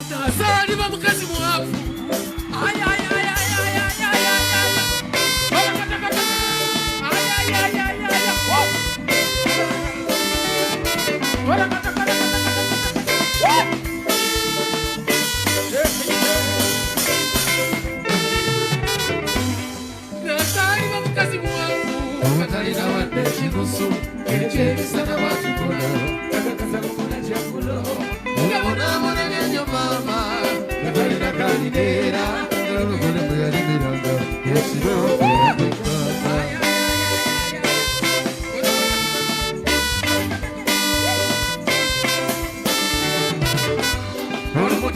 Nasali bamukazi muafu. Ay ay ay ay ay ay ay ay. Wala kata kata. Ay ay ay ay ay. Wala kata kata kata. Nasali bamukazi muafu. Katali na wande chibusu. Eche sana watu kuna. Kaka kuna jakulo. Mona mona nyo mama. Katali na kalidera. Kuna mbele miranga. Yesiro.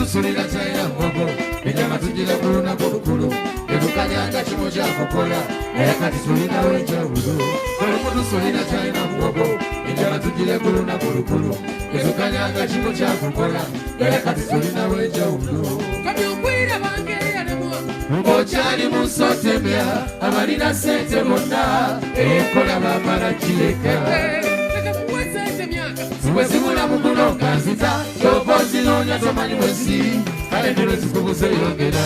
Sulila chaya bobo, ejama tujila kuruna kurukuru, edukanyanga chimoja kokola, ekati sulila wenja udu. Kolomutu sulila chaya bobo, ejama tujila kuruna kurukuru, edukanyanga chimoja kokola, ekati sulila wenja udu. Kami ukwira bange yanemwa, mbochali musotembea, amalina sente mona, ekola mamara chileka. Wezimula mukulonga zita Chopozi nonya tomani wezi Kale nilo zikubuze yongera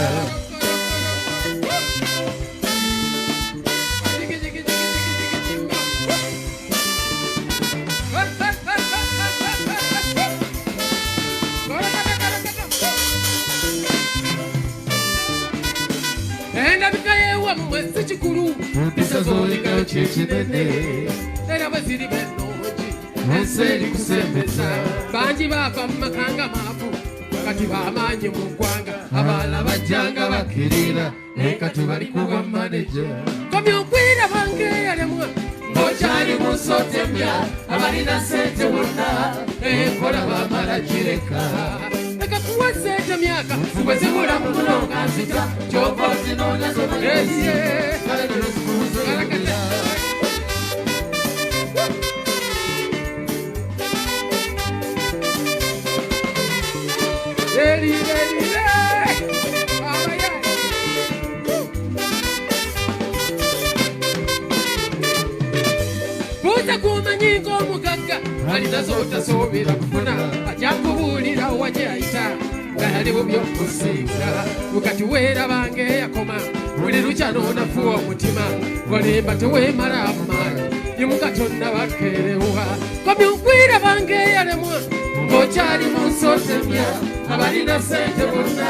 Enda bikaye wa mwezi chikuru Pisa zolika chichinene Era waziri beno Enseri kusembeza banji bava makanga mafu kati bamanye mu kwanga abala bajanga bakirira ekati bali kuba manager komyo kwira bange yalemwa ngochali musotembya abalina sente wonna ekola bamala kireka eka kuwa sente myaka kubeze mula mulonga zita chopozi nonya zomalezi kale nozikubuza Buta kumanyingo mugaga alinazoota sobera kufuna ajakubulira wajaita ngayali bubyo kusinga ukati wera bange yakoma buli luchano nafuwa mutima walemba tewemala amaanyi nimukatonna bakerewa komyukwira bange yalemwa ngochali musotemya abalina sente bonna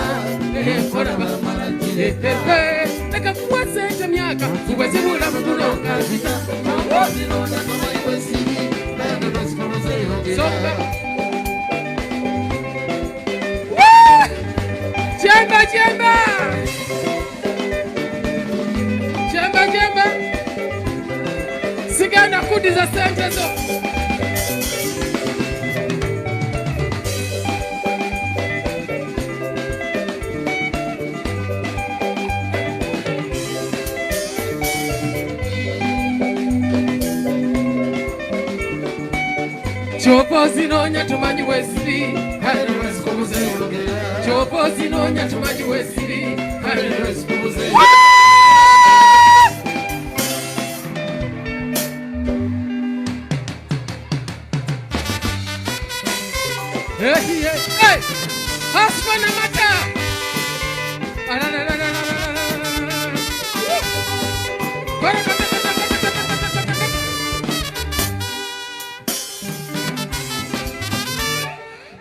ekola bamala kireka leka kuwa sente myaka kubezibula mukulonga zita Ozilonda tomali wesini Bendo nozikubuze yongera Chemba chemba Chemba chemba Sigana kudi za sente zo Chopozi nonya tumanyi wesiri Hali wesikubuze yongera Chopozi nonya tumanyi wesiri Hali wesikubuze yongera Hey! Hasfana mata!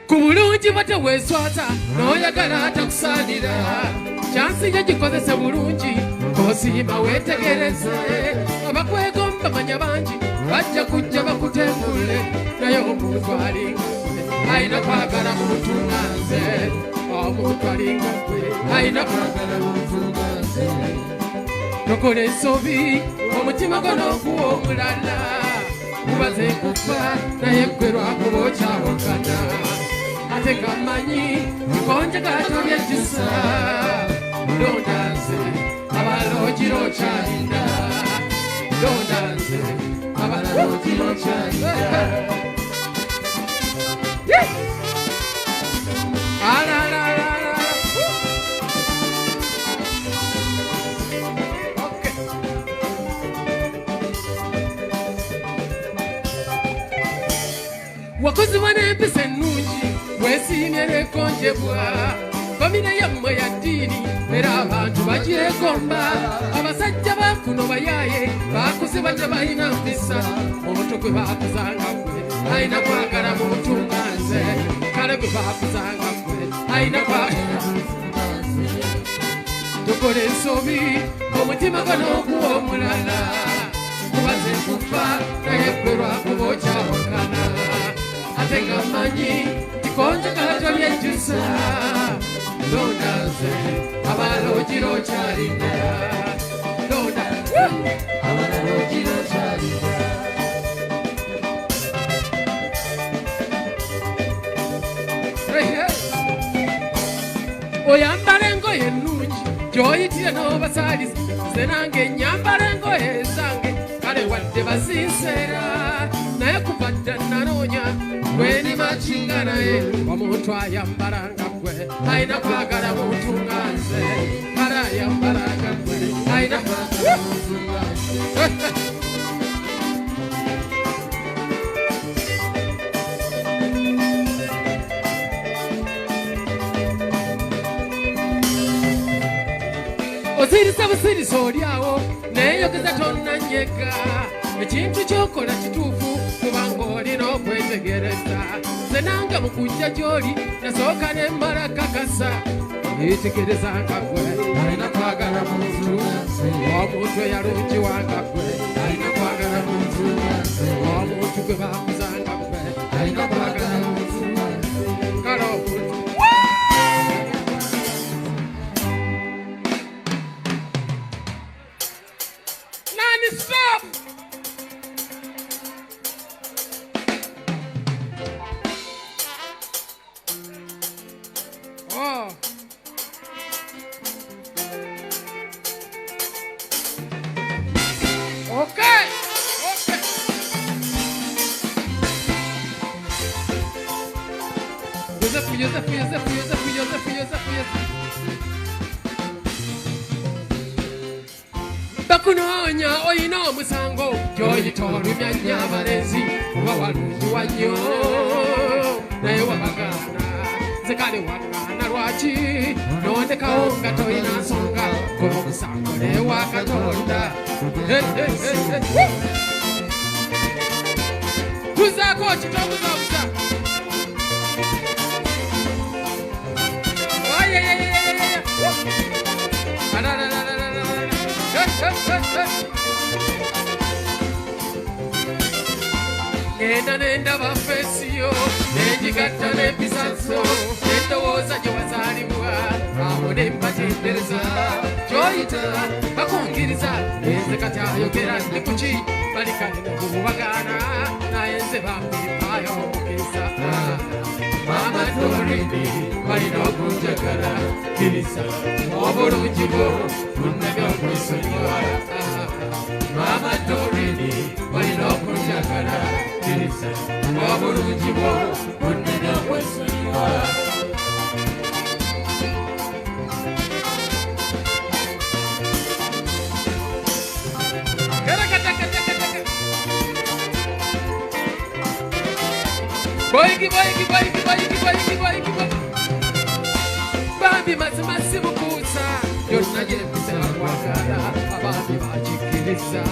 Kubulungi bate weswata noyagala atakusanira chansi yagikozesa bulungi kosima wetegereze abakwegomba manya bangi bajja kujja bakutembule naye omuntu alinga aina kwagala mutungaze omuntu alinga kwe aina kwagala mutungaze tokole ensobi omutima gono guwo omulala mubaze kufa naye gwe lwakuba okyawakana ate kamanyi konje katobye kisa ndondaze abalogiro kyalinda ndondaze abalogiro kyalinda wakozi wana empisa ennungi wesimye nekonje yajebwa famire yammwe ya ddiini era abantu bagyegomba abasajja bakuno bayaye bakuziba tebalina mpisa omuto gwe bakuzanga gwe alina kwagala muntu nga nze kale gwe bakuzanga gwe alina kwagala tukola ensobi omutima gw'okuwa omulala kubaze kufa naye gwe lwakuba okyawakana ate nga mmanyi tikonjagala tobyejjusa londa nze abala ogira okyalina londa abala ogira okyalina oyambala engoye ennungi gy'oyitire n'obasaaliza nze nange nyambala engoye zange kale wadde bazinseera naye kuva dda nanoonya gweni makinga naye omuntu ayambalanga gwe alina kwagala muntu nga nze kale ayambalanga gwe alina kwagala muntu nga nze osirisa busirisa oliawo neyogeza tonnanyega ekintu kyokola kituufu kubanga olina okwetegereza nze nange mu kujja gy'oli nasooka ne mmala kakasa yetegerezanga gwe alina kwagala muntu omuntu eyalungiwanga gwe alina kwagala muntu omuntu gwe bakuzanga gwe alina kwagala muntu kale omuntu stop! Oh. Okay. Joseph. Bakunoonya oyina omusango gy'oyita olumyanya abalenzi kuba walungiwa nnyo naye wabagaana nze kale wagaana lwaki n'ondekawo nga toyina nsonga ng'omusango n'ewa Katonda tuzaako kitobuzaabuza Nenda nenda bafesiyo nenjigatta n'ebisaso nendowooza gye wazaalibwa awo ne mbatendereza gy'oyita bakungiriza nze kati ayogera ndi kuki balikane nekububagaana naye nze bampipaayo omukisa Mama Dorine balina okunjagala kkiriza obulungi bwo bunnabyo okwisonyiwa Mama Dorine balina okunjagala kkiriza obulungi bwo bunnabyo okwisonyiwa Boyiki Bambi mazimasi mukuusa yonna gyempisa bakwagala abambi bakikkiriza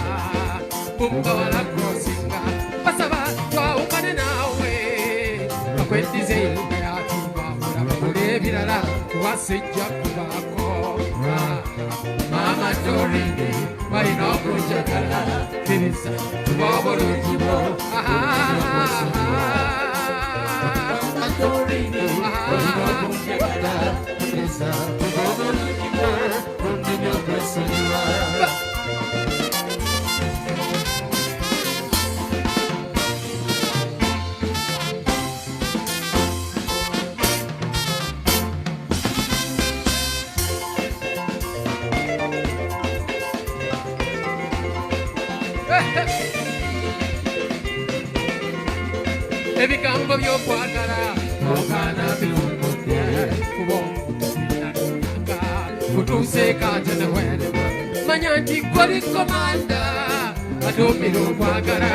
bumubawala krosinga basaba twawukane naawe bakweddize nayatimbaula bakole ebirala kuwasijja kubaako Mama Dorine balina okunjagala kkiriza obulungi bwo ebigambo by'okwagala ogaana bifumudde kuba omutuminanga kutuuseeko ate ne weerema manya nti goli komanda atuumira okwagala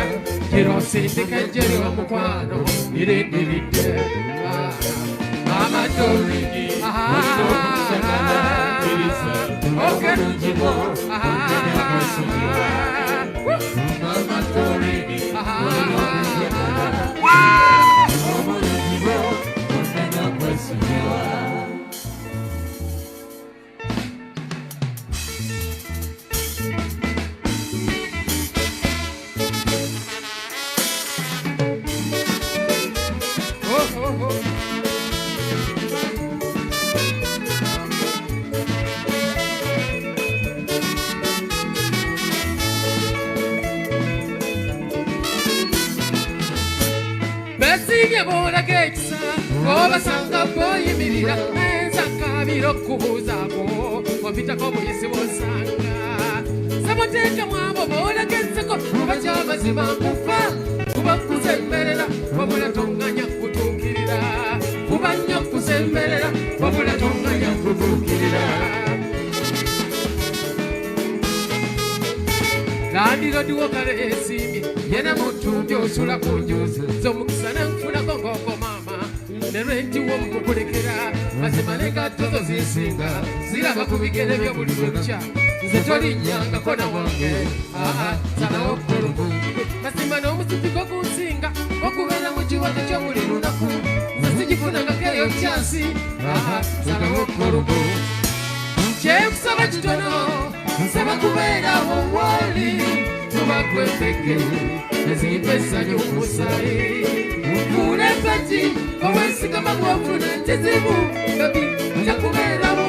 kiro osindika ejje ly'omukwano lirindiridde Bola Gates, Boba Sanga Boy Mirida, and Sakabiro Kubuzabo, Wabita Kobo Yesibosanga. Someone take a mamma, Bola Gates, Kubachava Zimakufa, Kuba Kusemera, Wabula Tonganya Kutukira, Kubanya Kusemera, Wabula Tonganya Kutukira. Gandira duokare esimi yena mutunjo osula kunjuzi zomukisana nfuna kongoko mama nerenti womukukulekera mazemaneka tozo zisinga ziraba ku bigere by'obuli lwekya nze tolinyanga kona wange salawo okulubu masimba n'omusipi gokunsinga okubeera mu kiwato ky'obuli lunaku nze sigifunangako eyo kyansi salawo okulubu kyekusaba kitono nsaba kubeerawo wali tubakwepeke ezimba essanyu omusaayi nfuula empagi obwesigama bw'ofuna ekizibu babi nja kubeerawo